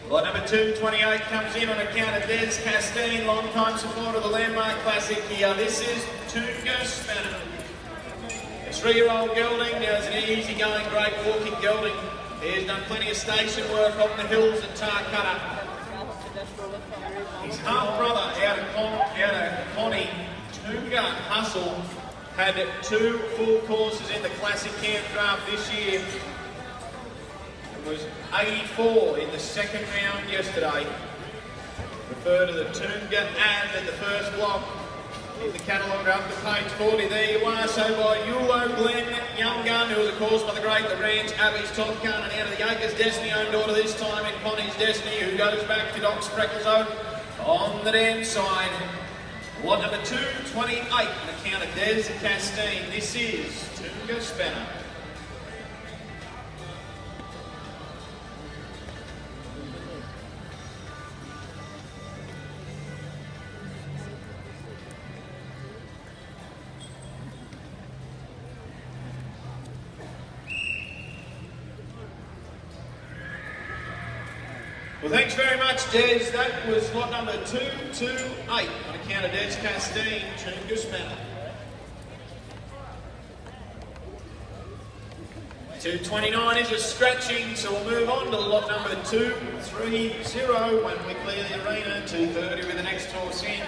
Lot number 228 comes in on account of Des Castine, long-time supporter of the Landmark Classic here. This is Toonga Spanner. A 3-year-old gelding, now it's an easy-going, great walking gelding. He's done plenty of station work on the hills at Tarcutta. His half-brother out of Connie, Toonga Hustle, had 2 full courses in the Classic Camp Draft this year. Was 84 in the second round yesterday. Refer to the Toonga ad in the first block in the catalogue up to page 40. There you are. So by Yulo Glen Young Gun, who was of course by the great the Ranch Abbey's Top Gun, and out of the Acres Destiny owned daughter this time in Connie's Destiny, who goes back to Doc's Freckles on the dance side. Lot number 228 on account of Des Castine. This is Toonga Spanner. Well, thanks very much, Des. That was lot number 228 on account of Des Castine, Toonga Spanner. 229 is a scratching, so we'll move on to lot number 230 when we clear the arena. 230 with the next horse in.